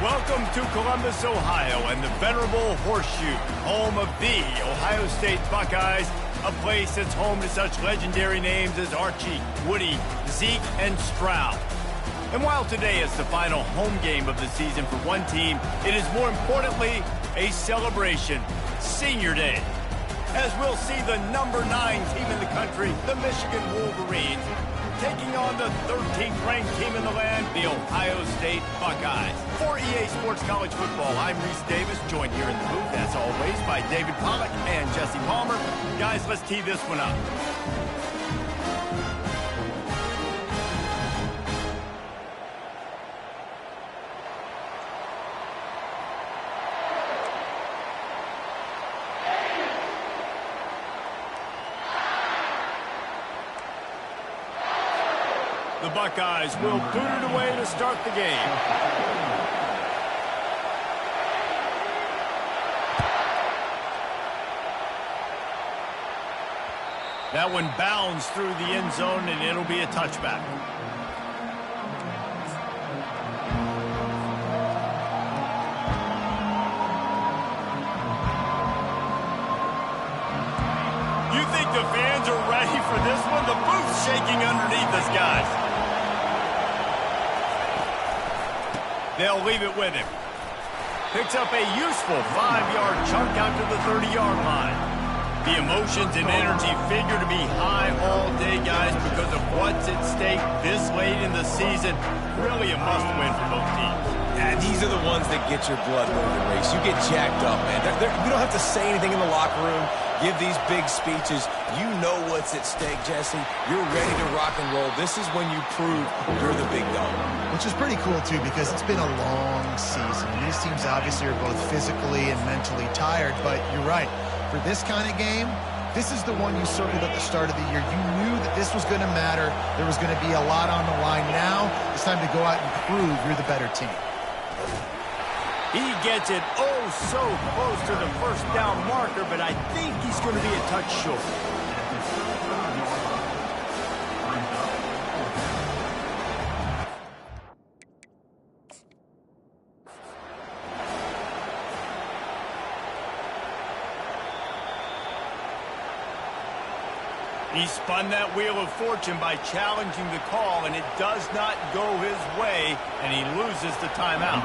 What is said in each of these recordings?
Welcome to Columbus, Ohio, and the venerable Horseshoe, home of the Ohio State Buckeyes, a place that's home to such legendary names as Archie, Woody, Zeke, and Stroud. And while today is the final home game of the season for one team, it is more importantly a celebration, Senior Day, as we'll see the number 9 team in the country, the Michigan Wolverines, taking on the 13th ranked team in the land, the Ohio State Buckeyes. For EA Sports College Football, I'm Reese Davis, joined here in the booth, as always, by David Pollack and Jesse Palmer. Guys, let's tee this one up. The Buckeyes will boot it away to start the game. That one bounds through the end zone, and it'll be a touchback. You think the fans are ready for this one? The booth's shaking underneath us, guys. They'll leave it with him. Picks up a useful 5-yard chunk out to the 30-yard line. The emotions and energy figure to be high all day, guys, because of what's at stake this late in the season. Really a must-win for both teams. Yeah, these are the ones that get your blood moving, Race. You get jacked up, man. You don't have to say anything in the locker room, give these big speeches. You know what's at stake, Jesse. You're ready to rock and roll. This is when you prove you're the big dog. Which is pretty cool, too, because it's been a long season. These teams obviously are both physically and mentally tired, but you're right. For this kind of game, this is the one you circled at the start of the year. You knew that this was going to matter. There was going to be a lot on the line. Now it's time to go out and prove you're the better team. He gets it oh so close to the first down marker, but I think he's going to be a touch short. He spun that wheel of fortune by challenging the call, and it does not go his way, and he loses the timeout.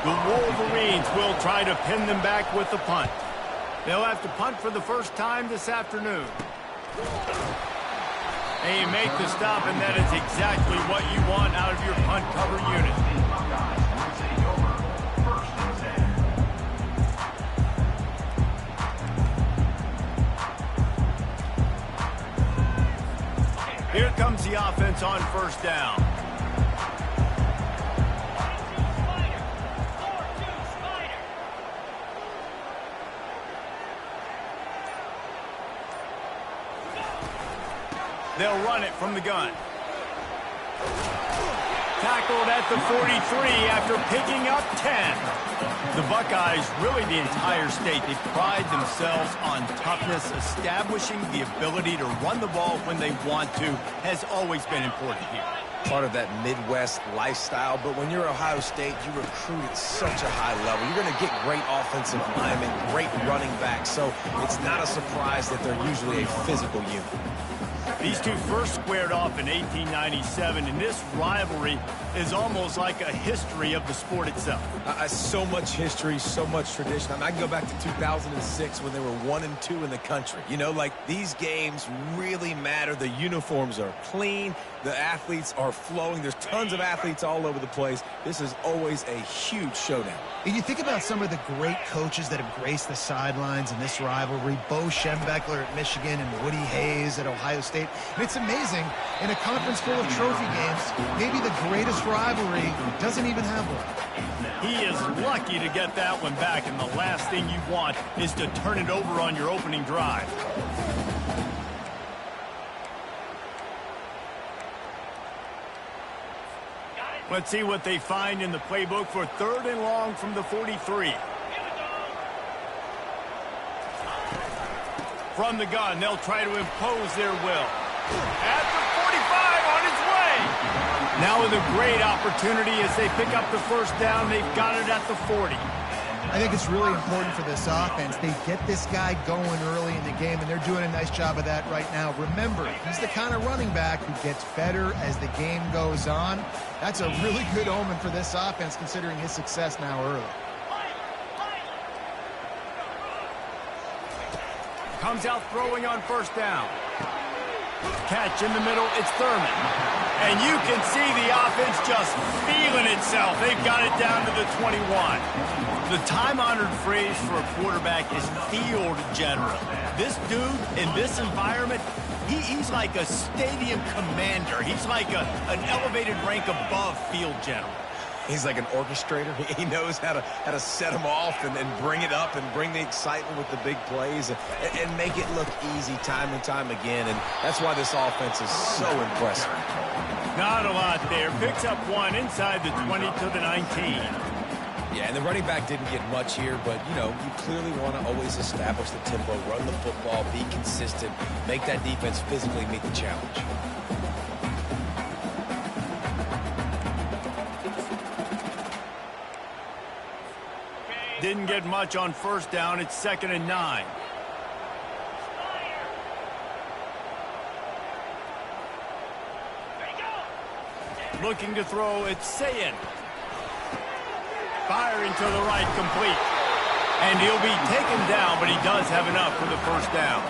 The Wolverines will try to pin them back with the punt. They'll have to punt for the first time this afternoon. They make the stop, and that is exactly what you want out of your punt cover unit. Here comes the offense on first down. They'll run it from the gun. Tackled at the 43 after picking up 10. The Buckeyes, really the entire state, they pride themselves on toughness. Establishing the ability to run the ball when they want to has always been important here. Part of that Midwest lifestyle, but when you're Ohio State, you recruit at such a high level. You're going to get great offensive linemen, great running backs, so it's not a surprise that they're usually a physical unit. These two first squared off in 1897, and this rivalry is almost like a history of the sport itself. So much history, so much tradition. I mean, I can go back to 2006 when they were 1-2 in the country. You know, like, these games really matter. The uniforms are clean. The athletes are flowing. There's tons of athletes all over the place. This is always a huge showdown. And you think about some of the great coaches that have graced the sidelines in this rivalry. Bo Schembechler at Michigan and Woody Hayes at Ohio State. And it's amazing, in a conference full of trophy games, maybe the greatest rivalry doesn't even have one. He is lucky to get that one back, and the last thing you want is to turn it over on your opening drive. Let's see what they find in the playbook for 3rd and long from the 43. From the gun, they'll try to impose their will. At the 45, on its way. Now with a great opportunity as they pick up the first down. They've got it at the 40. I think it's really important for this offense. They get this guy going early in the game, and they're doing a nice job of that right now. Remember, he's the kind of running back who gets better as the game goes on. That's a really good omen for this offense, considering his success now early. Comes out throwing on first down. Catch in the middle, it's Thurman. And you can see the offense just feeling itself. They've got it down to the 21. The time-honored phrase for a quarterback is field general. This dude, in this environment, he's like a stadium commander. He's like an elevated rank above field general. He's like an orchestrator. He knows how to set them off and bring it up and bring the excitement with the big plays and make it look easy time and time again. And that's why this offense is so impressive. Not a lot there. Picks up one inside the 20 to the 19. Yeah, and the running back didn't get much here, but, you know, you clearly want to always establish the tempo, run the football, be consistent, make that defense physically meet the challenge. Didn't get much on first down. It's 2nd and 9. Looking to throw, it's Sayin. Firing to the right, complete. And he'll be taken down, but he does have enough for the first down.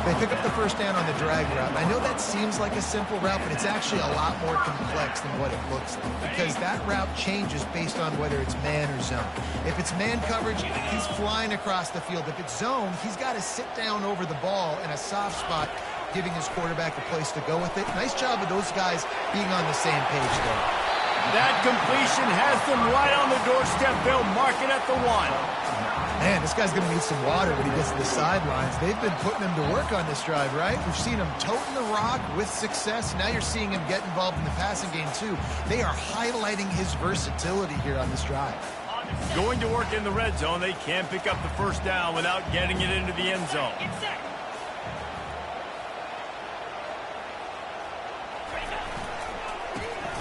They pick up the first down on the drag route. I know that seems like a simple route, but it's actually a lot more complex than what it looks like, because that route changes based on whether it's man or zone. If it's man coverage, he's flying across the field. If it's zone, he's got to sit down over the ball in a soft spot, giving his quarterback a place to go with it. Nice job of those guys being on the same page there. That completion has them right on the doorstep. They'll mark it at the 1. Man, this guy's going to need some water when he gets to the sidelines. They've been putting him to work on this drive, right? We've seen him toting the rock with success. Now you're seeing him get involved in the passing game, too. They are highlighting his versatility here on this drive. Going to work in the red zone. They can't pick up the first down without getting it into the end zone.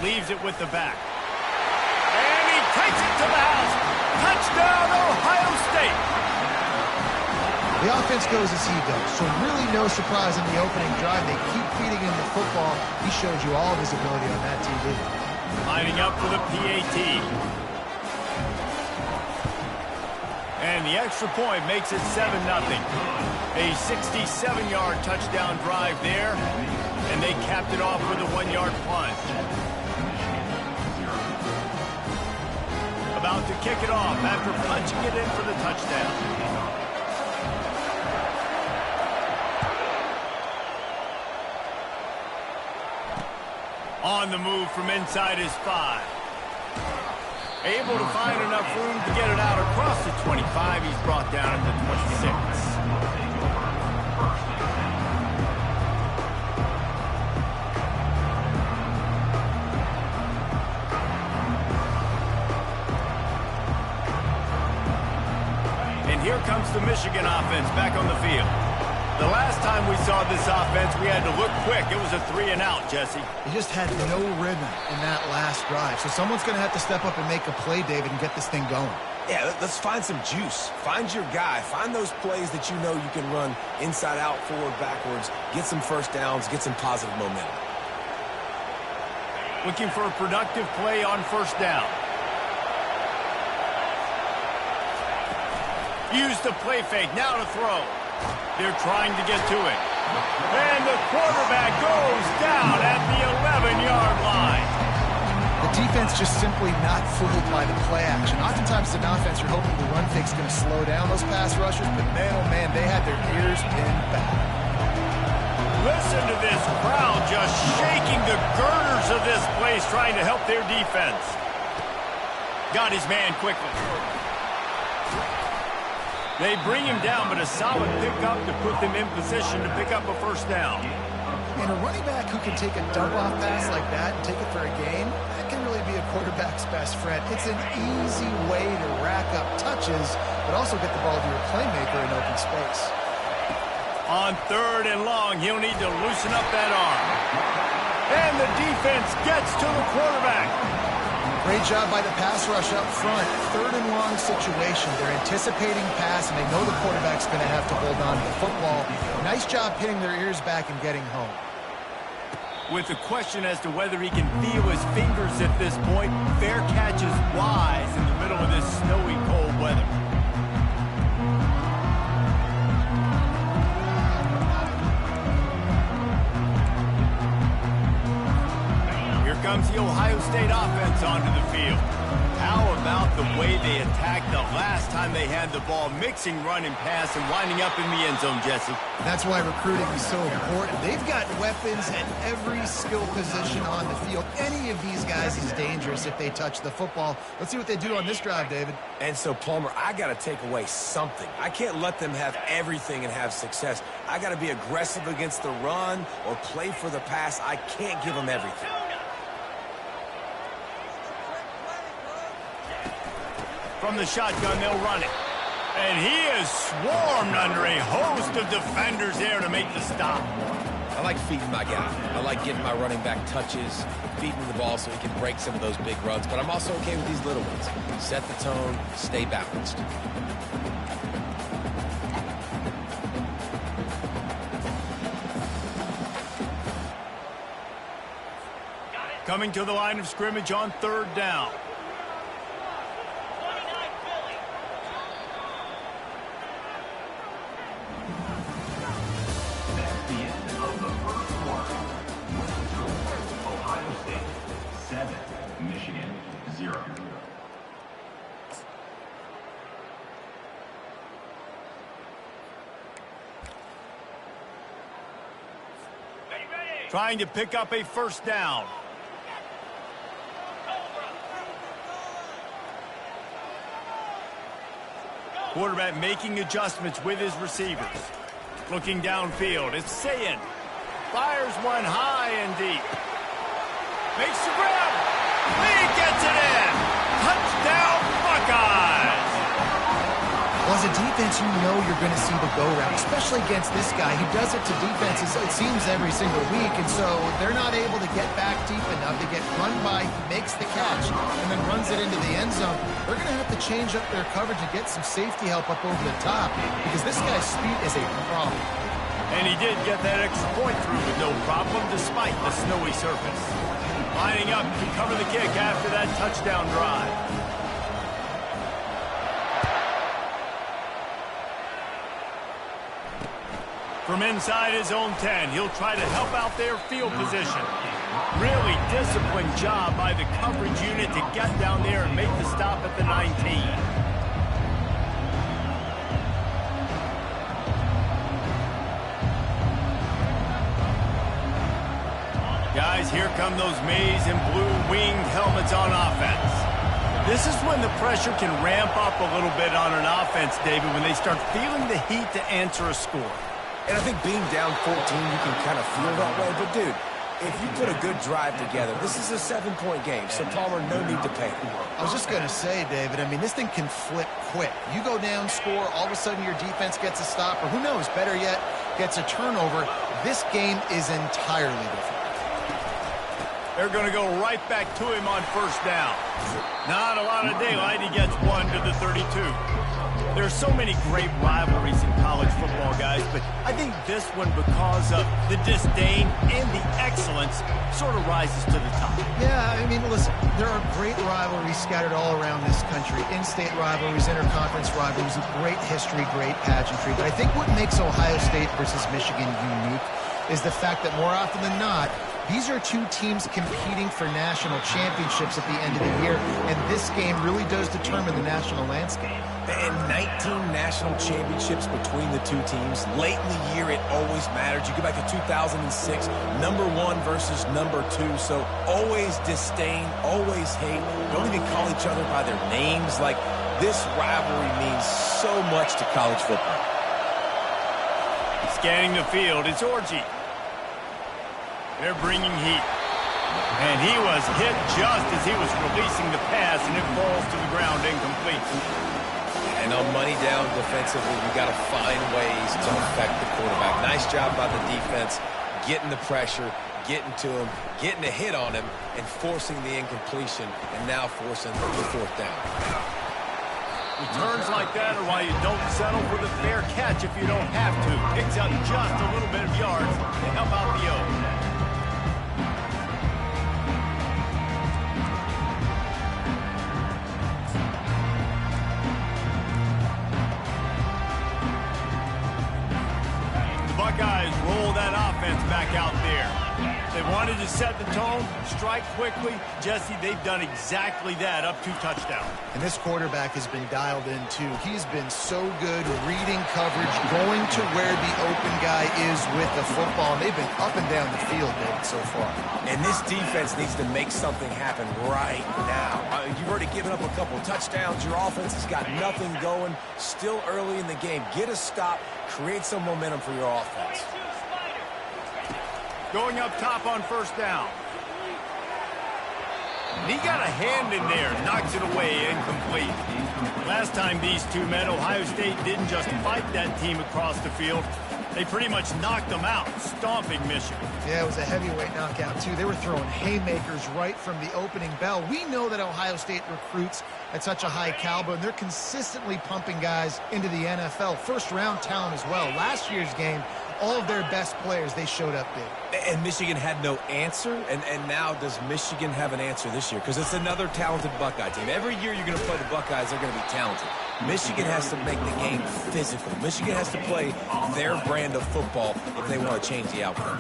Leaves it with the back. And he takes it to the house. Touchdown, Ohio State. The offense goes as he does, so really no surprise in the opening drive. They keep feeding him the football. He showed you all of his ability on that TV. Lining up for the PAT. And the extra point makes it 7-0. A 67-yard touchdown drive there, and they capped it off with a 1-yard plunge. About to kick it off after punching it in for the touchdown. On the move from inside his 5. Able to find enough room to get it out across the 25. He's brought down at the 26. Here comes the Michigan offense back on the field. The last time we saw this offense, we had to look quick. It was a 3-and-out, Jesse. He just had no rhythm in that last drive. So someone's going to have to step up and make a play, David, and get this thing going. Yeah, let's find some juice. Find your guy. Find those plays that you know you can run inside out, forward, backwards. Get some first downs. Get some positive momentum. Looking for a productive play on first down. Use the play fake, now to throw. They're trying to get to it. And the quarterback goes down at the 11-yard line. The defense just simply not fooled by the play action. Oftentimes, as an offense, you're hoping the run fake's going to slow down those pass rushers, but man, oh man, they had their ears pinned back. Listen to this crowd just shaking the girders of this place, trying to help their defense. Got his man quickly. They bring him down, but a solid pickup to put them in position to pick up a first down. And a running back who can take a dump-off pass like that and take it for a gain, that can really be a quarterback's best friend. It's an easy way to rack up touches, but also get the ball to your playmaker in open space. On 3rd and long, he'll need to loosen up that arm. And the defense gets to the quarterback. Great job by the pass rush up front. Third and long situation. They're anticipating pass, and they know the quarterback's going to have to hold on to the football. Nice job pinning their ears back and getting home. With the question as to whether he can feel his fingers at this point, fair catch is wise in the middle of this snowy, cold weather. Here comes the Ohio State offense onto the field. How about the way they attacked the last time they had the ball, mixing run and pass and winding up in the end zone, Jesse? That's why recruiting is so important. They've got weapons at every skill position on the field. Any of these guys is dangerous if they touch the football. Let's see what they do on this drive, David. And so, Palmer, I got to take away something. I can't let them have everything and have success. I got to be aggressive against the run or play for the pass. I can't give them everything. From the shotgun, they'll run it. And he is swarmed under a host of defenders there to make the stop. I like feeding my guy. I like getting my running back touches, feeding the ball so he can break some of those big runs. But I'm also okay with these little ones. Set the tone, stay balanced. Coming to the line of scrimmage on third down. Michigan 0. Trying to pick up a first down. Quarterback making adjustments with his receivers. Looking downfield, it's Sayin. Fires one high and deep. Makes the grab. He gets it in. Touchdown, Buckeyes. Well, as a defense, you know you're going to see the go-route, especially against this guy. He does it to defenses, it seems, every single week, and so they're not able to get back deep enough. They get run by, he makes the catch, and then runs it into the end zone. They're going to have to change up their coverage and get some safety help up over the top, because this guy's speed is a problem. And he did get that extra point through with no problem, despite the snowy surface. Lining up to cover the kick after that touchdown drive. From inside his own 10, he'll try to help out their field position. Really disciplined job by the coverage unit to get down there and make the stop at the 19. Guys, here come those maize and blue winged helmets on offense. This is when the pressure can ramp up a little bit on an offense, David, when they start feeling the heat to answer a score. And I think being down 14, you can kind of feel that way. But, dude, if you put a good drive together, this is a 7-point game. So, Palmer, no need to panic. I was just going to say, David, I mean, this thing can flip quick. You go down, score, all of a sudden your defense gets a stop, or who knows, better yet, gets a turnover. This game is entirely different. They're going to go right back to him on first down. Not a lot of daylight. He gets one to the 32. There's so many great rivalries in college football, guys, but I think this one, because of the disdain and the excellence, sort of rises to the top. Yeah, I mean, listen, there are great rivalries scattered all around this country. In-state rivalries, interconference rivalries, great history, great pageantry. But I think what makes Ohio State versus Michigan unique is the fact that more often than not, these are two teams competing for national championships at the end of the year, and this game really does determine the national landscape. And 19 national championships between the two teams. Late in the year, it always mattered. You go back to 2006, number 1 versus number 2. So always disdain, always hate. Don't even call each other by their names. Like, this rivalry means so much to college football. Scanning the field, it's Orji. They're bringing heat. And he was hit just as he was releasing the pass, and it falls to the ground incomplete. And on money down defensively, you got to find ways to affect the quarterback. Nice job by the defense, getting the pressure, getting to him, getting a hit on him, and forcing the incompletion, and now forcing the fourth down. Returns like that are why you don't settle for the fair catch if you don't have to. Picks up just a little bit of yards to help out the O. Buckeyes roll that offense back out there. They wanted to set the tone, strike quickly. Jesse, they've done exactly that, up 2 touchdowns. And this quarterback has been dialed in, too. He's been so good reading coverage, going to where the open guy is with the football. And they've been up and down the field, David, so far. And this defense needs to make something happen right now. You've already given up a couple touchdowns. Your offense has got nothing going. Still early in the game. Get a stop. Create some momentum for your offense. Going up top on first down. He got a hand in there, knocks it away, incomplete. Last time these two met, Ohio State didn't just fight that team across the field. They pretty much knocked them out, stomping Michigan. Yeah, it was a heavyweight knockout, too. They were throwing haymakers right from the opening bell. We know that Ohio State recruits at such a high caliber, and they're consistently pumping guys into the NFL. First-round talent as well. Last year's game, all of their best players, they showed up big. And Michigan had no answer, and now does Michigan have an answer this year? Because it's another talented Buckeye team. Every year you're going to play the Buckeyes, they're going to be talented. Michigan has to make the game physical. Michigan has to play their brand of football if they want to change the outcome.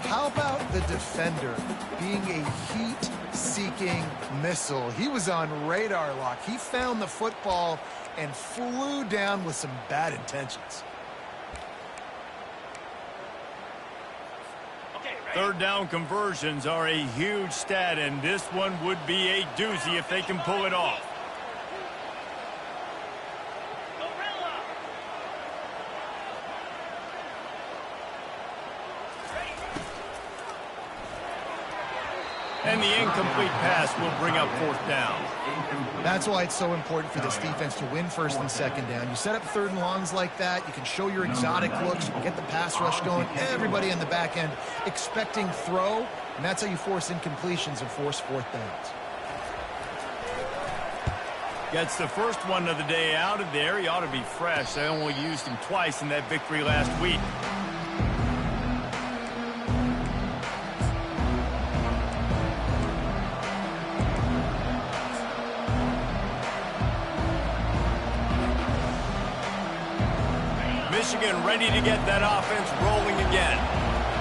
How about the defender being a heat-seeking missile? He was on radar lock. He found the football and flew down with some bad intentions. Third down conversions are a huge stat, and this one would be a doozy if they can pull it off. And the incomplete pass will bring up fourth down. That's why it's so important for this defense to win first and second down. You set up third and longs like that, you can show your exotic looks, you can get the pass rush going, everybody in the back end expecting throw, and that's how you force incompletions and force fourth downs. Gets the first one of the day out of there. He ought to be fresh. They only used him twice in that victory last week. Michigan ready to get that offense rolling again.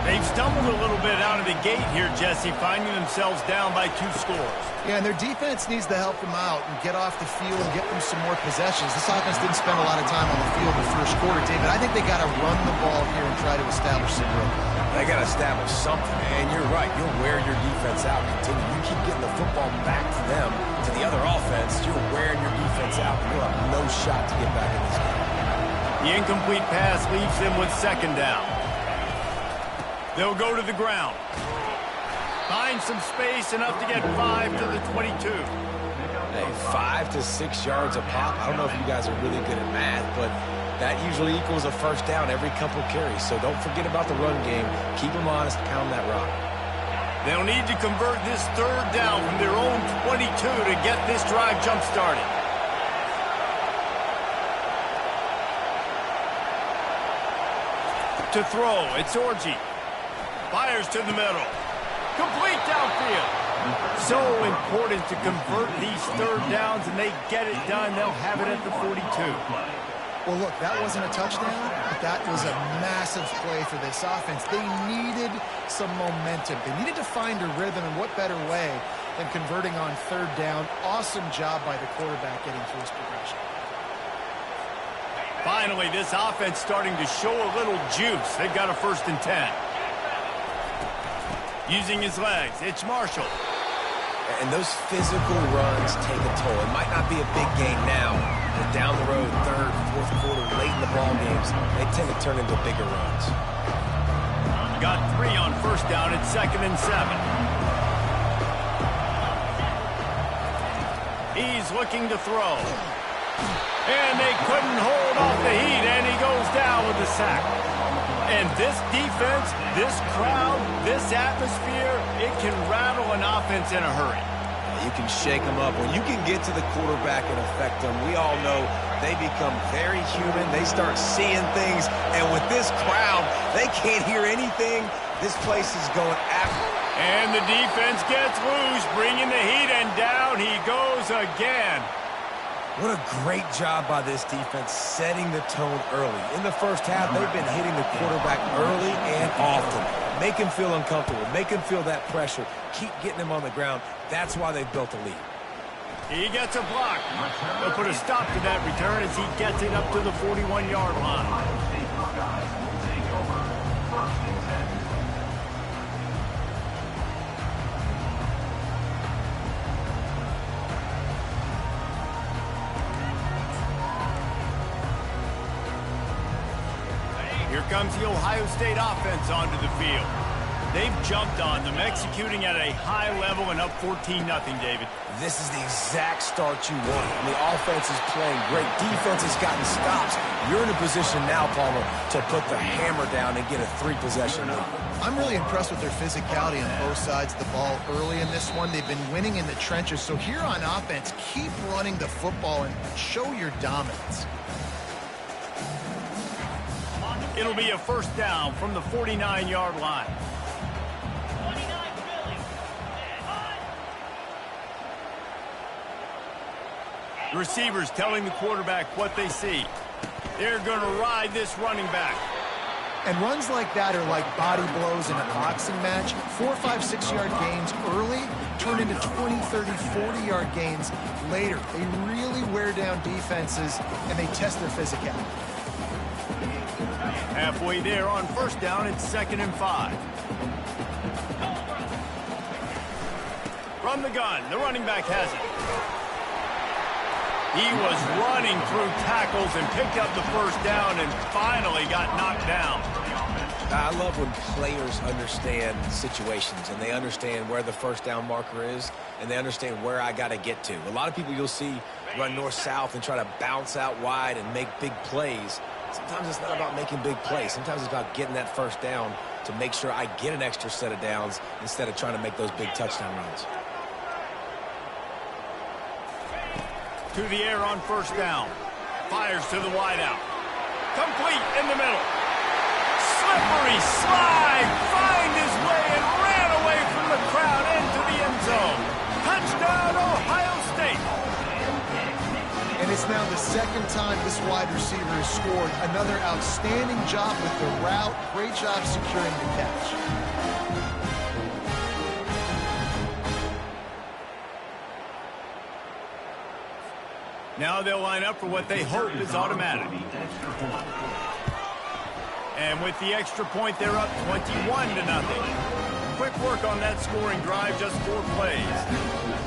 They've stumbled a little bit out of the gate here, Jesse, finding themselves down by 2 scores. Yeah, and their defense needs to help them out and get off the field and get them some more possessions. This offense didn't spend a lot of time on the field in the first quarter, David. I think they got to run the ball here and try to establish some rhythm. They got to establish something, and you're right. You'll wear your defense out. Continue. You keep getting the football back to them, to the other offense. You're wearing your defense out, and you'll have no shot to get back in this game. The incomplete pass leaves them with second down. They'll go to the ground. Find some space enough to get 5 to the 22. Hey, 5 to 6 yards a pop. I don't know if you guys are really good at math, but that usually equals a first down every couple carries. So don't forget about the run game. Keep them honest. Pound that rock. They'll need to convert this third down from their own 22 to get this drive jump-started. To throw, it's Orji. Fires to the middle. Complete downfield. So important to convert these third downs, and they get it done. They'll have it at the 42. Well, look, that wasn't a touchdown, but that was a massive play for this offense. They needed some momentum. They needed to find a rhythm, and what better way than converting on third down. Awesome job by the quarterback getting through his progression. Finally, this offense starting to show a little juice. They've got a 1st and 10. Using his legs, it's Marshall. And those physical runs take a toll. It might not be a big game now, but down the road, third, fourth quarter, late in the ball games, they tend to turn into bigger runs. Got 3 on first down. It's 2nd and 7. He's looking to throw. And they couldn't hold off the heat, and he goes down with the sack. And this defense, this crowd, this atmosphere, it can rattle an offense in a hurry. You can shake them up. When you can get to the quarterback and affect them, we all know they become very human. They start seeing things. And with this crowd, they can't hear anything. This place is going after. And the defense gets loose, bringing the heat, and down he goes again. What a great job by this defense setting the tone early. In the first half, they've been hitting the quarterback early and often. Make him feel uncomfortable. Make him feel that pressure. Keep getting him on the ground. That's why they've built a lead. He gets a block. They'll put a stop to that return as he gets it up to the 41-yard line. Here comes the Ohio State offense onto the field. They've jumped on them, executing at a high level and up 14-0, David. This is the exact start you want. The offense is playing great. Defense has gotten stops. You're in a position now, Palmer, to put the hammer down and get a 3-possession lead. I'm really impressed with their physicality on both sides of the ball early in this one. They've been winning in the trenches. So here on offense, keep running the football and show your dominance. It'll be a first down from the 49-yard line. The receivers telling the quarterback what they see. They're going to ride this running back. And runs like that are like body blows in a boxing match. 4, 5, 6-yard gains early turn into 20, 30, 40-yard gains later. They really wear down defenses, and they test their physicality. Halfway there on first down, it's 2nd and 5. From the gun, the running back has it. He was running through tackles and picked up the first down and finally got knocked down. I love when players understand situations and they understand where the first down marker is and they understand where I got to get to. A lot of people you'll see run north-south and try to bounce out wide and make big plays. Sometimes it's not about making big plays. Sometimes it's about getting that first down to make sure I get an extra set of downs instead of trying to make those big touchdown runs. To the air on first down. Fires to the wideout. Complete in the middle. Slippery slide. Find his way and ran away from the crowd into the end zone. Touchdown, Ohio State. And it's now the second time this wide receiver has scored. Another outstanding job with the route. Great job securing the catch. Now they'll line up for what they hope is automatic. And with the extra point, they're up 21-0. Quick work on that scoring drive, just 4 plays.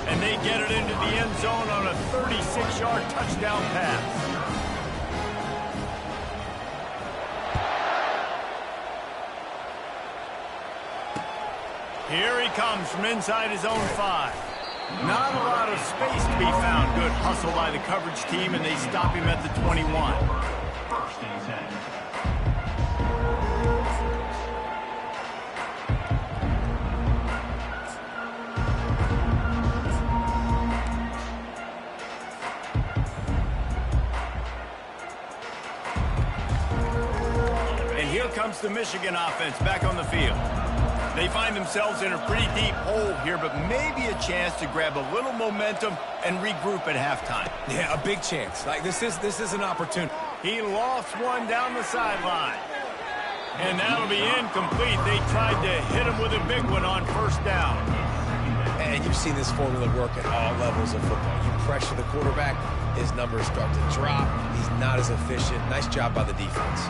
And they get it into the end zone on a 36-yard touchdown pass. Here he comes from inside his own 5. Not a lot of space to be found. Good hustle by the coverage team, and they stop him at the 21. First and 10. And here comes the Michigan offense back on the field. They find themselves in a pretty deep hole here, but maybe a chance to grab a little momentum and regroup at halftime. Yeah, a big chance. Like this is an opportunity. He lost one down the sideline. And that'll be incomplete. They tried to hit him with a big one on first down. And you've seen this formula work at all levels of football. You pressure the quarterback, his numbers start to drop. He's not as efficient. Nice job by the defense.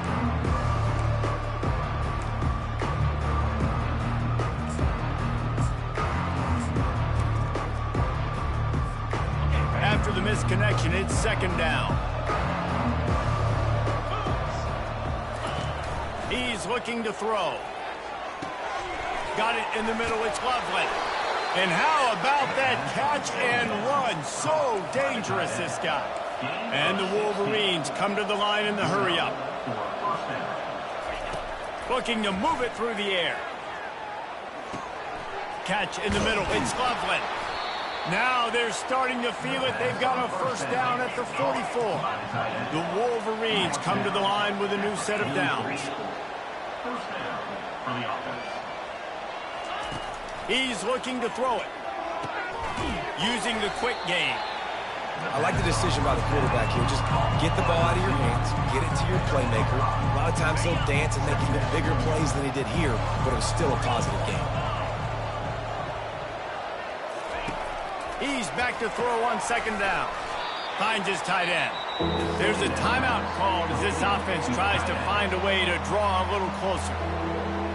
After the misconnection, it's 2nd down. He's looking to throw. Got it in the middle. It's Loveland. And how about that catch and run? So dangerous, this guy. And the Wolverines come to the line in the hurry-up. Looking to move it through the air. Catch in the middle. It's Loveland. Now they're starting to feel it. They've got a first down at the 44. The Wolverines come to the line with a new set of downs. First down for the offense. He's looking to throw it. Using the quick game. I like the decision by the quarterback here. Just get the ball out of your hands, get it to your playmaker. A lot of times he'll dance and make even bigger plays than he did here, but it was still a positive game. He's back to throw on second down. Finds his tight end. There's a timeout called as this offense tries to find a way to draw a little closer.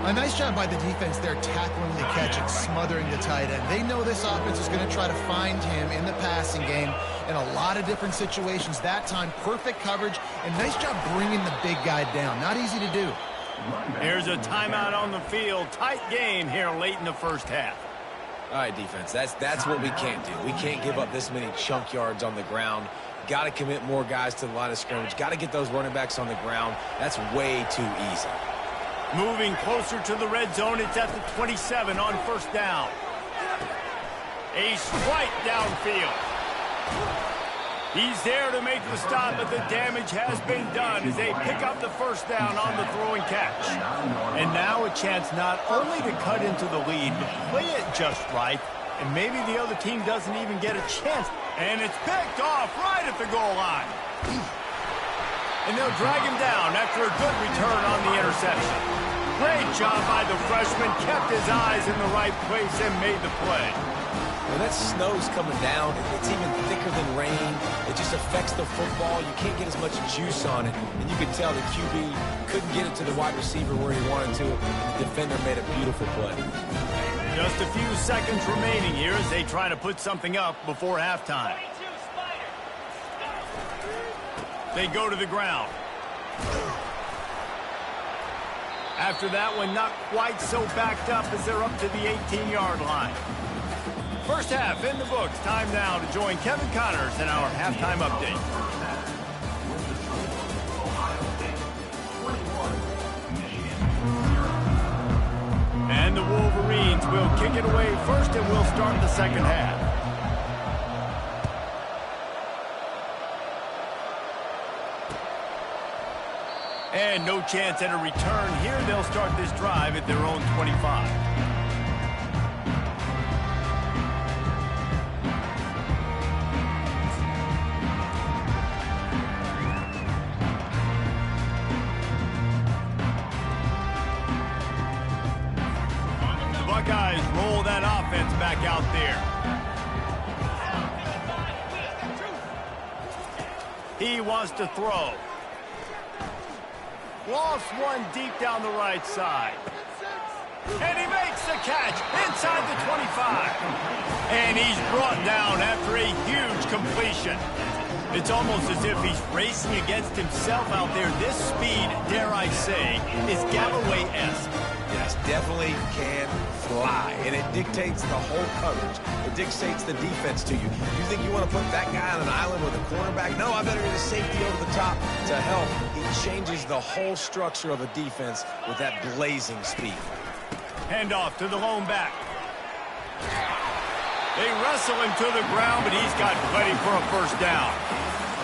A nice job by the defense there tackling the catch and smothering the tight end. They know this offense is going to try to find him in the passing game in a lot of different situations. That time, perfect coverage, and nice job bringing the big guy down. Not easy to do. Here's a timeout on the field. Tight game here late in the first half. All right, defense, that's what we can't do. We can't give up this many chunk yards on the ground. Got to commit more guys to the line of scrimmage. Got to get those running backs on the ground. That's way too easy. Moving closer to the red zone. It's at the 27 on first down. A strike downfield. He's there to make the stop, but the damage has been done as they pick up the first down on the throw and catch. And now a chance not only to cut into the lead, but play it just right, and maybe the other team doesn't even get a chance. And it's picked off right at the goal line. And they'll drag him down after a good return on the interception. Great job by the freshman, kept his eyes in the right place and made the play. When that snow's coming down, it's even thicker than rain. It just affects the football. You can't get as much juice on it. And you could tell the QB couldn't get it to the wide receiver where he wanted to, and the defender made a beautiful play. Just a few seconds remaining here as they try to put something up before halftime. They go to the ground. After that one, not quite so backed up as they're up to the 18-yard line. First half in the books. Time now to join Kevin Connors in our halftime update. And the Wolverines will kick it away first, and we'll start the second half. And no chance at a return here. They'll start this drive at their own 25. The Buckeyes roll that offense back out there. He wants to throw. Lost one deep down the right side. And he makes the catch inside the 25. And he's brought down after a huge completion. It's almost as if he's racing against himself out there. This speed, dare I say, is Galloway-esque. Yes, definitely can fly, and it dictates the whole coverage. It dictates the defense to you. You think you want to put that guy on an island with a cornerback? No, I better get a safety over the top to help. He changes the whole structure of a defense with that blazing speed. Handoff to the lone back. They wrestle him to the ground, but he's got plenty for a first down.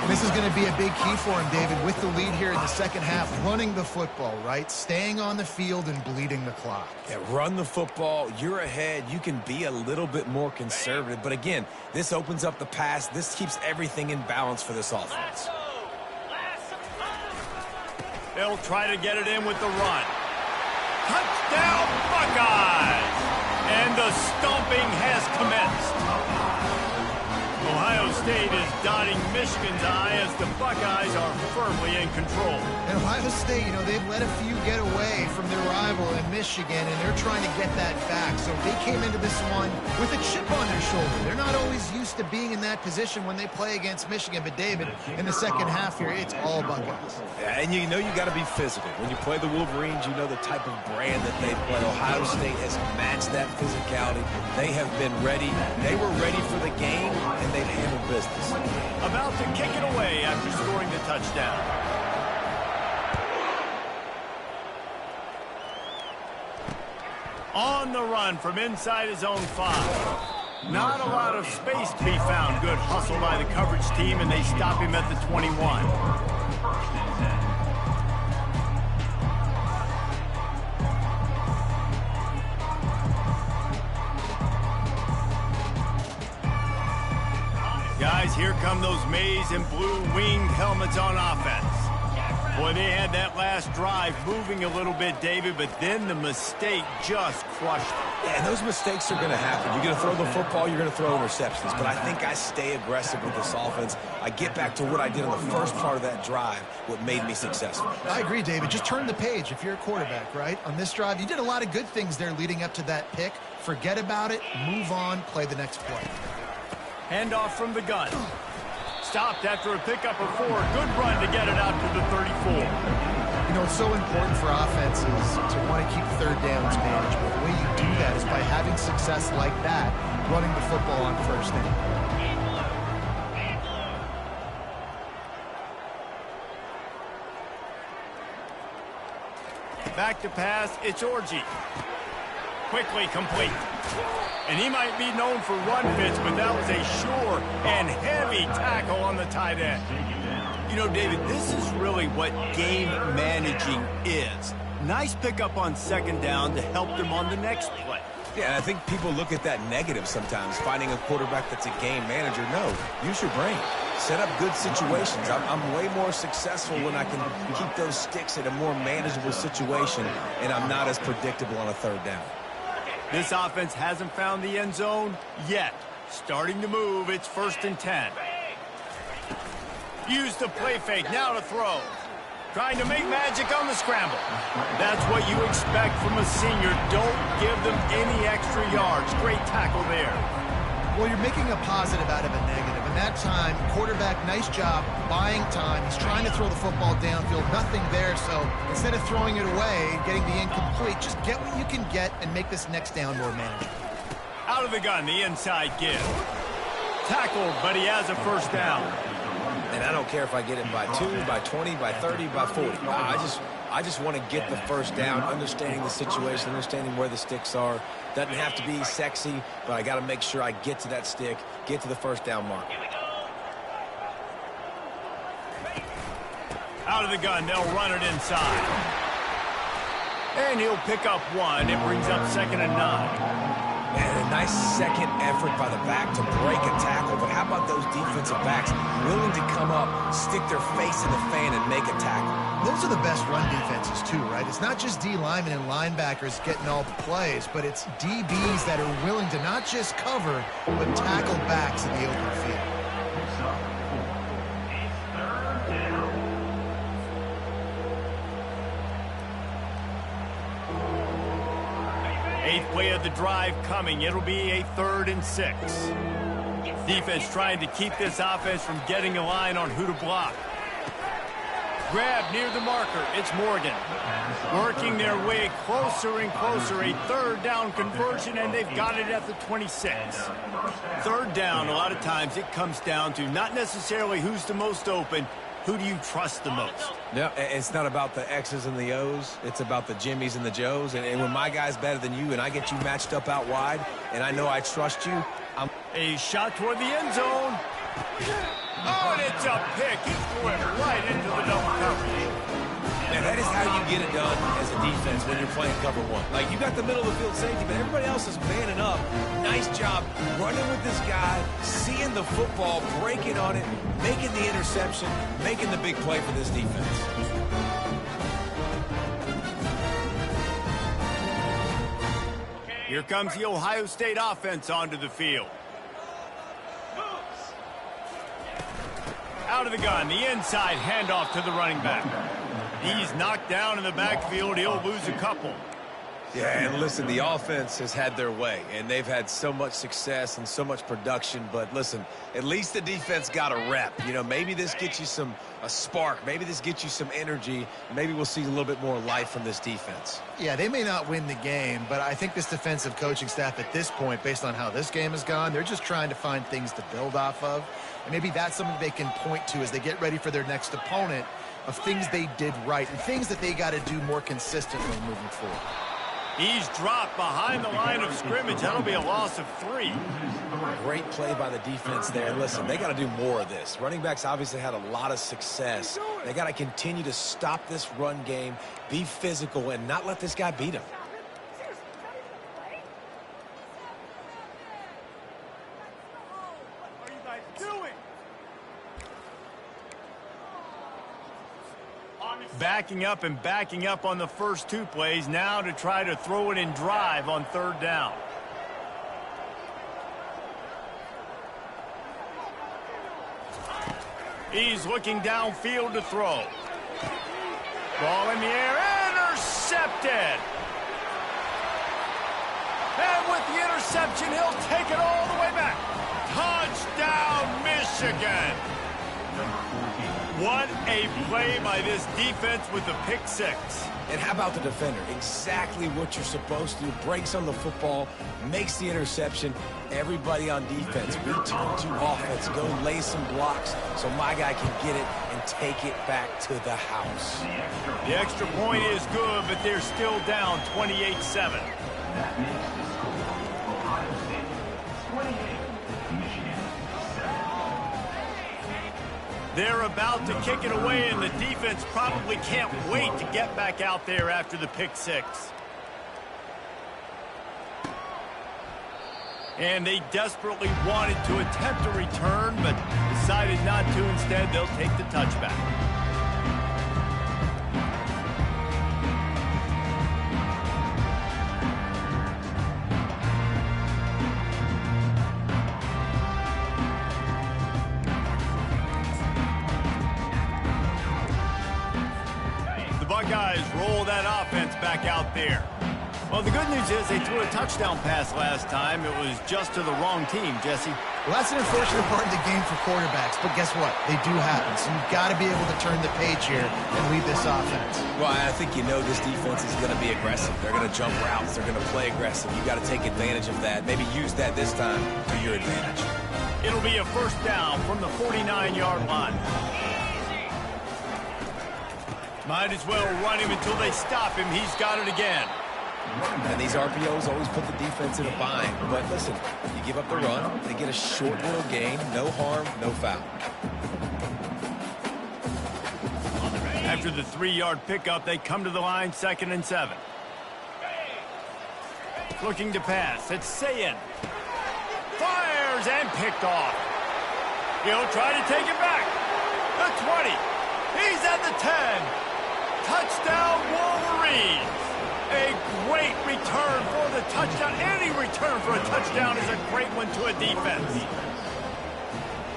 This is going to be a big key for him, David, with the lead here in the second half, running the football, right? Staying on the field and bleeding the clock. Yeah, run the football. You're ahead. You can be a little bit more conservative. But again, this opens up the pass. This keeps everything in balance for this offense. They'll try to get it in with the run. Touchdown, Buckeyes! And the stomping has commenced. Ohio State is dotting Michigan's eye as the Buckeyes are firmly in control. And Ohio State, you know, they've let a few get away from their rival in Michigan, and they're trying to get that back. So they came into this one with a chip on their shoulder. They're not always used to being in that position when they play against Michigan. But, David, in the second half here, it's all Buckeyes. Yeah, and you know you got to be physical. When you play the Wolverines, you know the type of brand that they play. Ohio State has matched that physicality. They have been ready. They were ready for the game, and they've handled business. About to kick it away after scoring the touchdown. On the run from inside his own 5. Not a lot of space to be found. Good hustle by the coverage team, and they stop him at the 21. Guys, here come those maize and blue winged helmets on offense. Boy, they had that last drive moving a little bit, David, but then the mistake just crushed them. Yeah, and those mistakes are going to happen. You're going to throw the football, you're going to throw interceptions. But I think I stay aggressive with this offense. I get back to what I did on the first part of that drive, what made me successful. I agree, David. Just turn the page if you're a quarterback, right? On this drive, you did a lot of good things there leading up to that pick. Forget about it, move on, play the next play. Handoff from the gun. Stopped after a pickup of 4. Good run to get it out to the 34. You know, it's so important for offenses to want to keep third downs manageable. The way you do that is by having success like that, running the football on first down. Back to pass, it's Orji. Quickly complete. And he might be known for run fits, but that was a sure and heavy tackle on the tight end. You know, David, this is really what game managing is. Nice pickup on second down to help them on the next play. Yeah, and I think people look at that negative sometimes, finding a quarterback that's a game manager. No, use your brain. Set up good situations. I'm way more successful when I can keep those sticks in a more manageable situation, and I'm not as predictable on a third down. This offense hasn't found the end zone yet. Starting to move, it's 1st and 10. Use the play fake, now to throw. Trying to make magic on the scramble. That's what you expect from a senior. Don't give them any extra yards. Great tackle there. Well, you're making a positive out of a negative. And that time, quarterback, nice job buying time. He's trying to throw the football downfield. Nothing there, so instead of throwing it away, getting the incomplete, just get what you can get and make this next down more manageable. Out of the gun, the inside give. Tackled, but he has a first down. And I don't care if I get it by 2, by 20, by 30, by 40. I just want to get the first down, understanding the situation, understanding where the sticks are. Doesn't have to be sexy, but I got to make sure I get to that stick, get to the first down mark. Out of the gun, they'll run it inside. And he'll pick up 1. It brings up 2nd and 9. And a nice second effort by the back to break a tackle. But how about those defensive backs willing to come up, stick their face in the fan, and make a tackle? Those are the best run defenses, too, right? It's not just D linemen and linebackers getting all the plays, but it's DBs that are willing to not just cover, but tackle backs in the open field. Eighth play of the drive coming. It'll be a 3rd and 6. Defense trying to keep this offense from getting a line on who to block. Grab near the marker. It's Morgan. Working their way closer and closer. A 3rd down conversion, and they've got it at the 26. 3rd down, a lot of times it comes down to not necessarily who's the most open, who do you trust the most? No, it's not about the X's and the O's. It's about the Jimmies and the Joes. And when my guy's better than you and I get you matched up out wide and I know I trust you, A shot toward the end zone. Oh, and it's a pick. He threw it right into the double coverage. And that is how you get it done as a defense when you're playing cover 1. Like, you got the middle of the field safety, but everybody else is manning up. Nice job running with this guy, seeing the football, breaking on it, making the interception, making the big play for this defense. Here comes the Ohio State offense onto the field. Out of the gun, the inside handoff to the running back. He's knocked down in the backfield. He'll lose a couple. Yeah, and listen, the offense has had their way, and they've had so much success and so much production. But listen, at least the defense got a rep. You know, maybe this gets you a spark. Maybe this gets you some energy. Maybe we'll see a little bit more life from this defense. Yeah, they may not win the game, but I think this defensive coaching staff at this point, based on how this game has gone, they're just trying to find things to build off of. And maybe that's something they can point to as they get ready for their next opponent, of things they did right and things that they got to do more consistently moving forward. He's dropped behind the line of scrimmage. That'll be a loss of 3. Great play by the defense there. Listen, they got to do more of this. Running backs obviously had a lot of success. They got to continue to stop this run game, be physical, and not let this guy beat him. What are you guys doing? Backing up and backing up on the first 2 plays now to try to throw it in drive on 3rd down. He's looking downfield to throw. Ball in the air, intercepted. And with the interception, he'll take it all the way back. Touchdown, Michigan. What a play by this defense with the pick 6. And how about the defender? Exactly what you're supposed to do. Breaks on the football, makes the interception. Everybody on defense, return to offense. Go lay some blocks so my guy can get it and take it back to the house. The extra point is good, but they're still down 28-7. That makes the score Ohio State 28, Michigan 7. They're about to kick it away, and the defense probably can't wait to get back out there after the pick 6. And they desperately wanted to attempt a return, but decided not to. Instead, they'll take the touchback. The Buckeyes roll that offense back out there. Well, the good news is they threw a touchdown pass last time. It was just to the wrong team, Jesse. Well, that's an unfortunate part of the game for quarterbacks, but guess what? They do happen, so you've got to be able to turn the page here and lead this offense. Well, I think you know this defense is going to be aggressive. They're going to jump routes. They're going to play aggressive. You've got to take advantage of that. Maybe use that this time to your advantage. It'll be a first down from the 49-yard line. Might as well run him until they stop him. He's got it again. And these RPOs always put the defense in a bind. But listen, you give up the run, they get a short little gain, no harm, no foul. After the 3-yard pickup, they come to the line, 2nd and 7. Looking to pass. It's Sayin. Fires and picked off. He'll try to take it back. The 20. He's at the 10. Touchdown, Wolverines. A great return for the touchdown. Any return for a touchdown is a great one to a defense.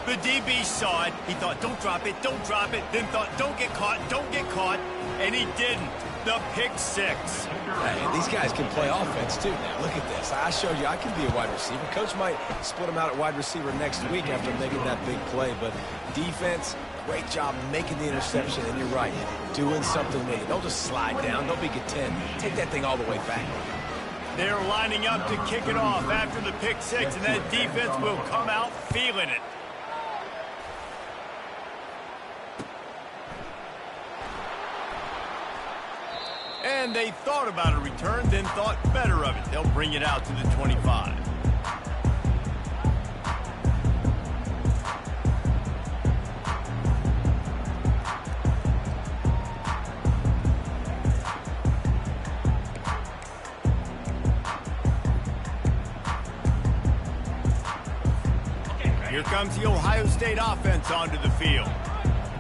The DB saw it. He thought, don't drop it, don't drop it. Then thought, don't get caught, don't get caught. And he didn't. The pick 6. Hey, these guys can play offense, too. Now, look at this. I showed you I can be a wide receiver. Coach might split him out at wide receiver next week after making that big play. But defense, great job making the interception. And you're right, doing something with it. Don't just slide down. Don't be content. Take that thing all the way back. They're lining up to kick it off after the pick 6, and that defense will come out feeling it. And they thought about a return, then thought better of it. They'll bring it out to the 25. Here comes the Ohio State offense onto the field.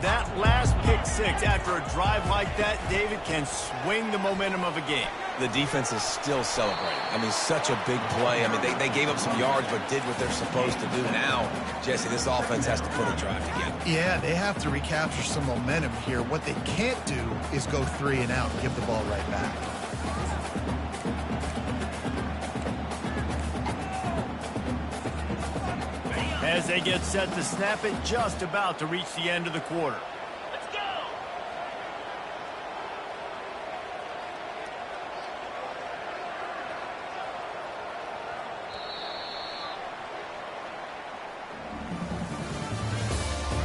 That last pick 6 after a drive like that, David, can swing the momentum of a game. The defense is still celebrating. I mean, such a big play. I mean, they gave up some yards but did what they're supposed to do. Now, Jesse, this offense has to put a drive together. Yeah, they have to recapture some momentum here. What they can't do is go 3 and out and give the ball right back. As they get set to snap it, just about to reach the end of the quarter. Let's go!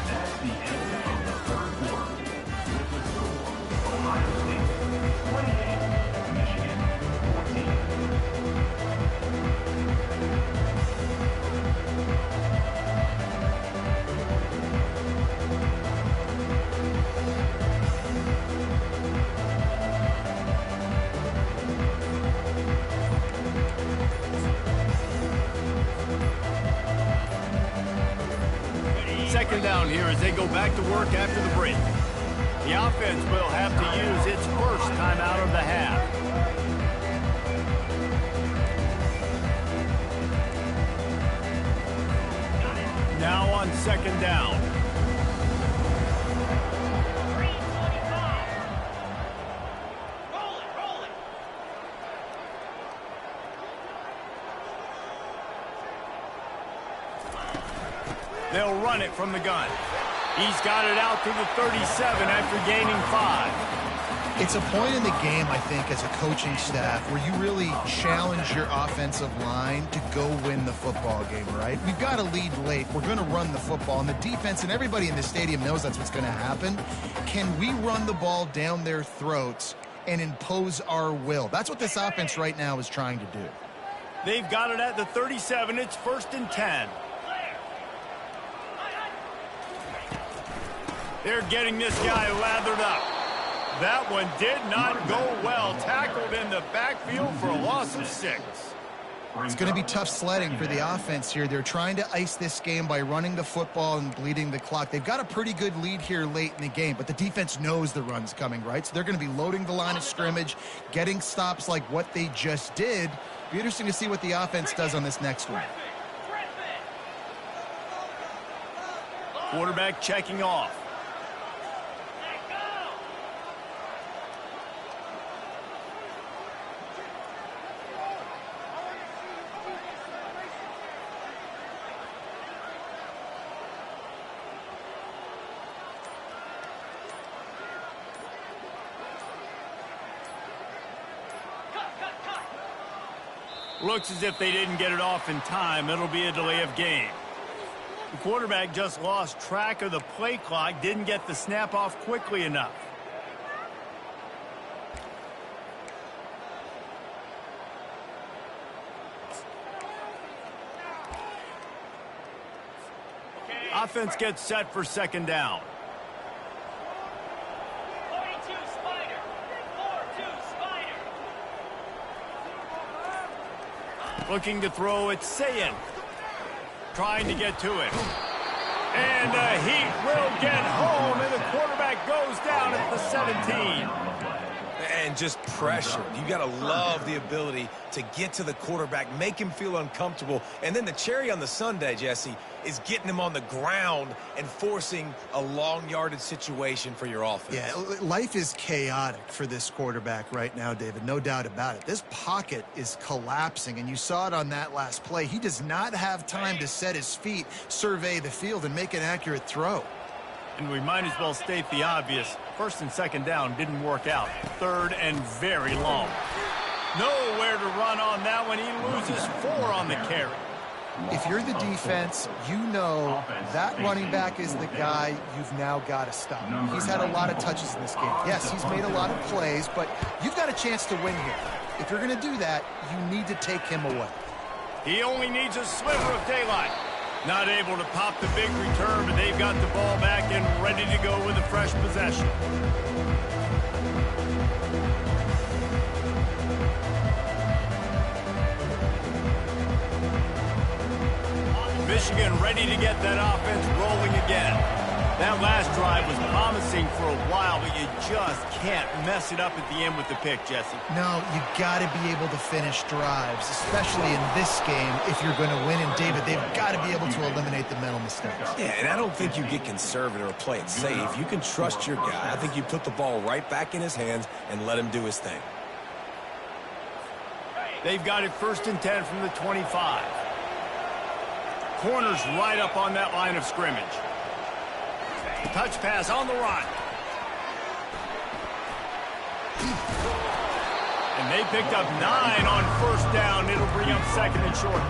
That's the end of the third quarter. With the score, Ohio State 28, Michigan 14. down here as they go back to work after the break. The offense will have to use its first timeout of the half. Now on second down. They'll run it from the gun. He's got it out to the 37 after gaining 5. It's a point in the game, I think, as a coaching staff where you really challenge your offensive line to go win the football game, right? We've got to lead late. We're going to run the football. And the defense and everybody in the stadium knows that's what's going to happen. Can we run the ball down their throats and impose our will? That's what this offense right now is trying to do. They've got it at the 37. It's 1st and 10. They're getting this guy lathered up. That one did not go well. Tackled in the backfield for a loss of 6. It's going to be tough sledding for the offense here. They're trying to ice this game by running the football and bleeding the clock. They've got a pretty good lead here late in the game, but the defense knows the run's coming, right? So they're going to be loading the line of scrimmage, getting stops like what they just did. Be interesting to see what the offense does on this next one. Quarterback checking off. Looks as if they didn't get it off in time. It'll be a delay of game. The quarterback just lost track of the play clock, didn't get the snap off quickly enough. Offense gets set for second down. Looking to throw, it's Sayin. Trying to get to it. And the Heat will get home, and the quarterback goes down at the 17. And just pressure. You got to love the ability to get to the quarterback, make him feel uncomfortable. And then the cherry on the sundae, Jesse, is getting him on the ground and forcing a long yardage situation for your offense. Yeah, life is chaotic for this quarterback right now, David. No doubt about it. This pocket is collapsing, and you saw it on that last play. He does not have time to set his feet, survey the field, and make an accurate throw. And we might as well state the obvious. 1st and 2nd down didn't work out. 3rd and very long. Nowhere to run on that one. He loses 4 on the carry. If you're the defense, you know that running back is the guy you've now got to stop. He's had a lot of touches in this game. Yes, he's made a lot of plays, but you've got a chance to win here. If you're going to do that, you need to take him away. He only needs a sliver of daylight. Not able to pop the big return, but they've got the ball back and ready to go with a fresh possession. Michigan ready to get that offense rolling again. That last drive was promising for a while, but you just can't mess it up at the end with the pick, Jesse. No, you got to be able to finish drives, especially in this game if you're going to win. And, David, they've got to be able to eliminate the mental mistakes. Yeah, and I don't think you get conservative or play it safe. You can trust your guy. I think you put the ball right back in his hands and let him do his thing. They've got it 1st and 10 from the 25. Corners right up on that line of scrimmage. Touch pass on the run. And they picked up 9 on 1st down. It'll bring up 2nd and short.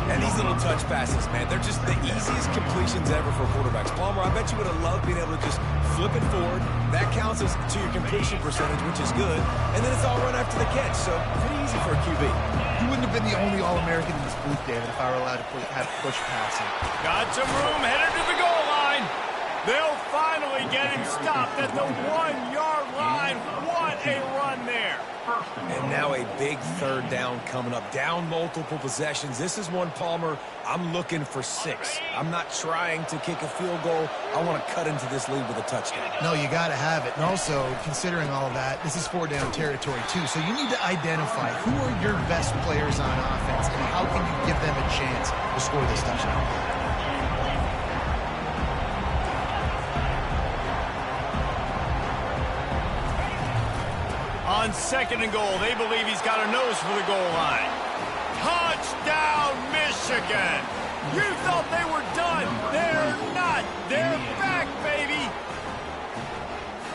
And these little touch passes, man, they're just the easiest completions ever for quarterbacks. Palmer, I bet you would have loved being able to just flip it forward. That counts as to your completion percentage, which is good. And then it's all run after the catch, so pretty easy for a QB. You wouldn't have been the only All-American in this booth, David, if I were allowed to have push passing. Got some room, headed to the goal line. They'll finally get him stopped at the 1-yard line. What a run there. And now a big third down coming up. Down multiple possessions. This is one, Palmer, I'm looking for 6. I'm not trying to kick a field goal. I want to cut into this lead with a touchdown. No, you got to have it. And also, considering all of that, this is 4-down territory, too. So you need to identify who are your best players on offense and how can you give them a chance to score this touchdown. On 2nd and goal, they believe he's got a nose for the goal line. Touchdown, Michigan! You thought they were done. They're not. They're back, baby!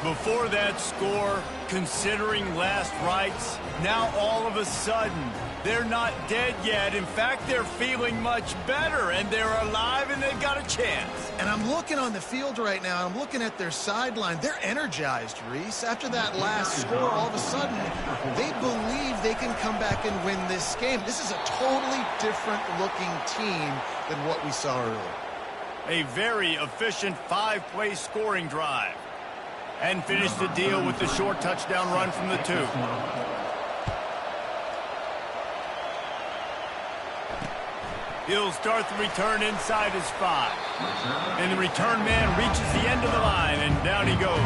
Before that score, considering last rites, now all of a sudden, they're not dead yet. In fact, they're feeling much better, and they're alive, and they've got a chance. And I'm looking on the field right now, I'm looking at their sideline. They're energized, Reese. After that last score, all of a sudden, they believe they can come back and win this game. This is a totally different-looking team than what we saw earlier. A very efficient 5-play scoring drive. And finish the deal with the short touchdown run from the 2. He'll start the return inside his 5. And the return man reaches the end of the line, and down he goes.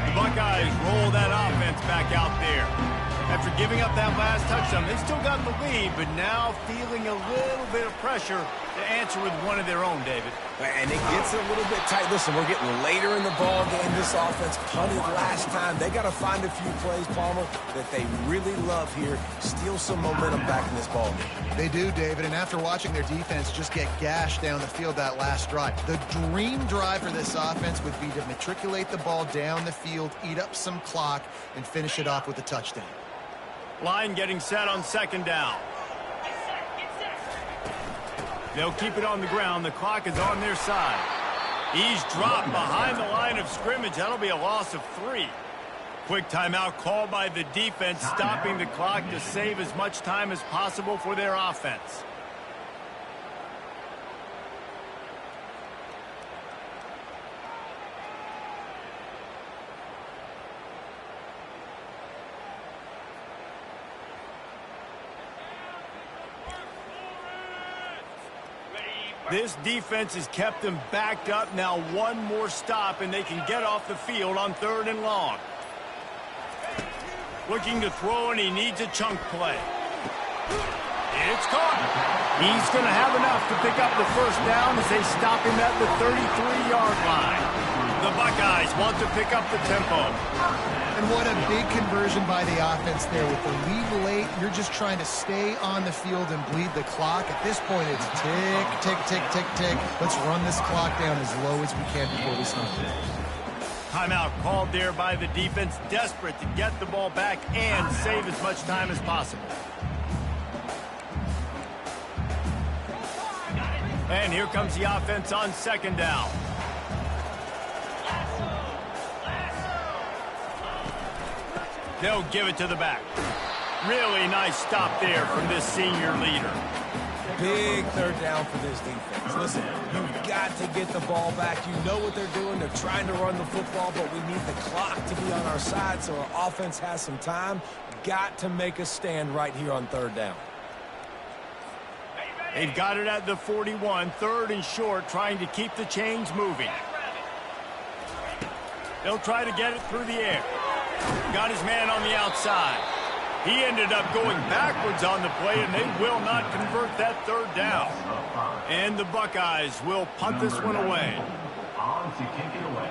The Buckeyes roll that offense back out there. After giving up that last touchdown, they've still got the lead, but now feeling a little bit of pressure to answer with one of their own, David. And it gets a little bit tight. Listen, we're getting later in the ball game. This offense punted last time. They got to find a few plays, Palmer, that they really love here. Steal some momentum back in this ball game. They do, David, and after watching their defense just get gashed down the field that last drive, the dream drive for this offense would be to matriculate the ball down the field, eat up some clock, and finish it off with a touchdown. Line getting set on 2nd down. They'll keep it on the ground. The clock is on their side. He's dropped behind the line of scrimmage. That'll be a loss of 3. Quick timeout called by the defense, stopping the clock to save as much time as possible for their offense. This defense has kept them backed up. Now one more stop, and they can get off the field on 3rd and long. Looking to throw, and he needs a chunk play. It's caught. He's going to have enough to pick up the 1st down as they stop him at the 33-yard line. The Buckeyes want to pick up the tempo. And what a big conversion by the offense there. With the lead late, you're just trying to stay on the field and bleed the clock. At this point, it's tick, tick, tick, tick, tick. Let's run this clock down as low as we can before we stop it. Timeout called there by the defense, desperate to get the ball back and save as much time as possible. And here comes the offense on 2nd down. They'll give it to the back. Really nice stop there from this senior leader. Big 3rd down for this defense. Listen, you've got to get the ball back. You know what they're doing. They're trying to run the football, but we need the clock to be on our side so our offense has some time. Got to make a stand right here on 3rd down. They've got it at the 41, 3rd and short, trying to keep the chains moving. They'll try to get it through the air. Got his man on the outside. He ended up going backwards on the play, and they will not convert that 3rd down. And the Buckeyes will punt this one away. On to kick it away.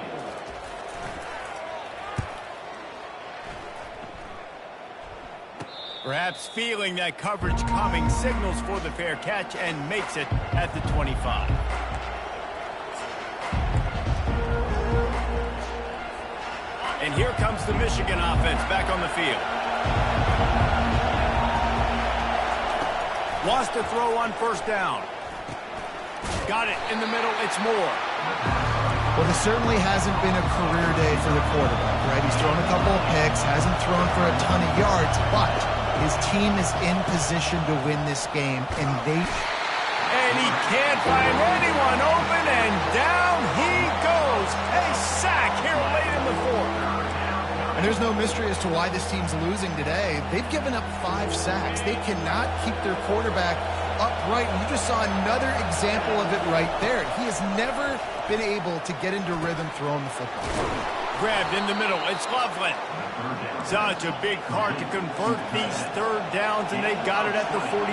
Perhaps feeling that coverage coming, signals for the fair catch and makes it at the 25. And here comes the Michigan offense back on the field. Wants to throw on 1st down. Got it in the middle. It's Moore. Well, this certainly hasn't been a career day for the quarterback, right? He's thrown a couple of picks, hasn't thrown for a ton of yards, but his team is in position to win this game, and they... And he can't find anyone open, and down he goes. A sack here late in the fourth. And there's no mystery as to why this team's losing today. They've given up 5 sacks. They cannot keep their quarterback upright. And you just saw another example of it right there. He has never been able to get into rhythm throwing the football. Grabbed in the middle. It's Loveland. Such a big part to convert these third downs, and they've got it at the 42.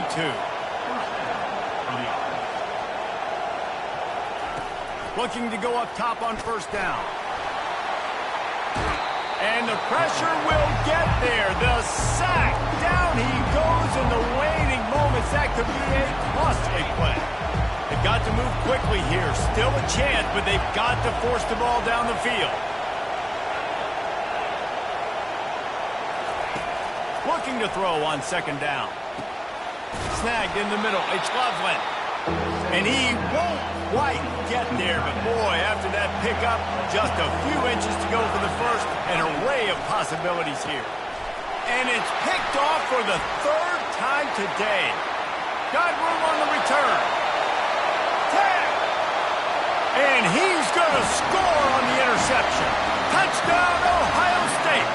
Looking to go up top on first down. And the pressure will get there. The sack. Down he goes in the waning moments. That could be a costly play. They've got to move quickly here. Still a chance, but they've got to force the ball down the field. Looking to throw on second down. Snagged in the middle. It's Loveland. And he won't quite get there. But boy, after that pickup, just a few inches to go for the first. An array of possibilities here. And it's picked off for the third time today. Got room on the return. Tag. And he's going to score on the interception. Touchdown, Ohio State.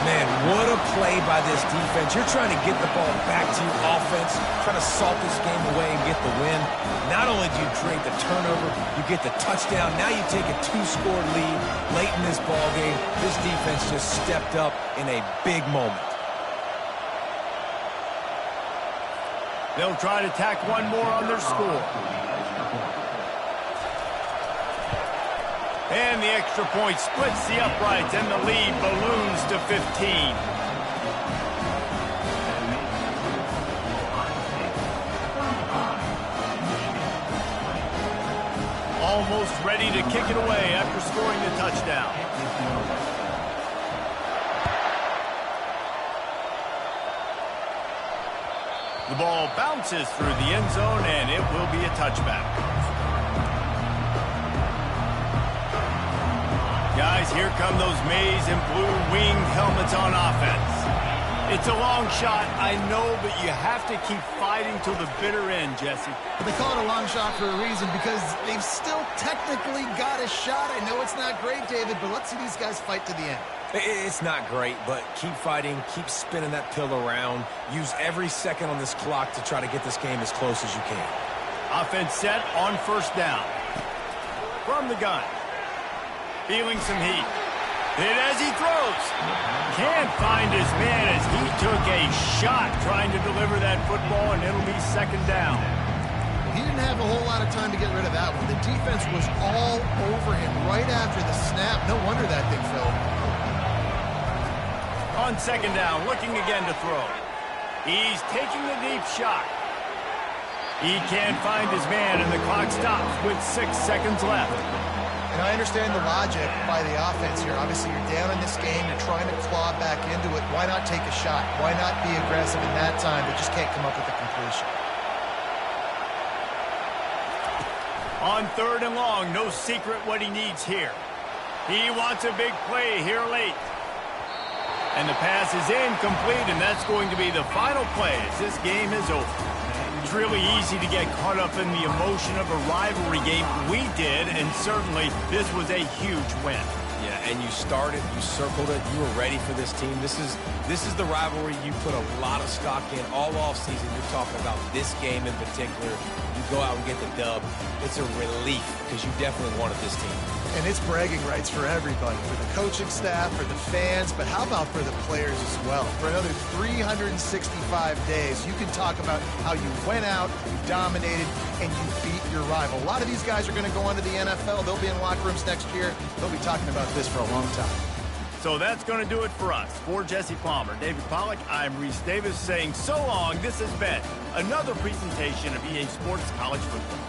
Man, what a play by this defense. You're trying to get the ball back to your offense, trying to salt this game away and get the win. Not only do you create the turnover, you get the touchdown. Now you take a 2-score lead late in this ball game. This defense just stepped up in a big moment. They'll try to tack one more on their score. And the extra point splits the uprights, and the lead balloons to 15. Almost ready to kick it away after scoring the touchdown. The ball bounces through the end zone, and it will be a touchback. Guys, here come those maize and blue winged helmets on offense. It's a long shot, I know, but you have to keep fighting till the bitter end, Jesse. But they call it a long shot for a reason because they've still technically got a shot. I know it's not great, David, but let's see these guys fight to the end. It's not great, but keep fighting, keep spinning that pill around. Use every second on this clock to try to get this game as close as you can. Offense set on first down. From the gun. Feeling some heat. Hit as he throws. Can't find his man as he took a shot trying to deliver that football, and it'll be second down. He didn't have a whole lot of time to get rid of that one. The defense was all over him right after the snap. No wonder that thing fell. On second down, looking again to throw. He's taking the deep shot. He can't find his man, and the clock stops with 6 seconds left. And I understand the logic by the offense here. Obviously, you're down in this game. You're trying to claw back into it. Why not take a shot? Why not be aggressive in that time, but just can't come up with a completion? On third and long, no secret what he needs here. He wants a big play here late. And the pass is incomplete, and that's going to be the final play as this game is over. It's really easy to get caught up in the emotion of a rivalry game. We did, and certainly this was a huge win. Yeah, and you started, you circled it, you were ready for this team. This is the rivalry you put a lot of stock in all offseason. You're talking about this game in particular. You go out and get the dub. It's a relief because you definitely wanted this team. And it's bragging rights for everybody, for the coaching staff, for the fans, but how about for the players as well? For another 365 days, you can talk about how you went out, you dominated, and you beat your rival. A lot of these guys are going to go on to the NFL. They'll be in locker rooms next year. They'll be talking about this for a long time. So that's going to do it for us. For Jesse Palmer, David Pollack, I'm Reese Davis saying so long. This has been another presentation of EA Sports College Football.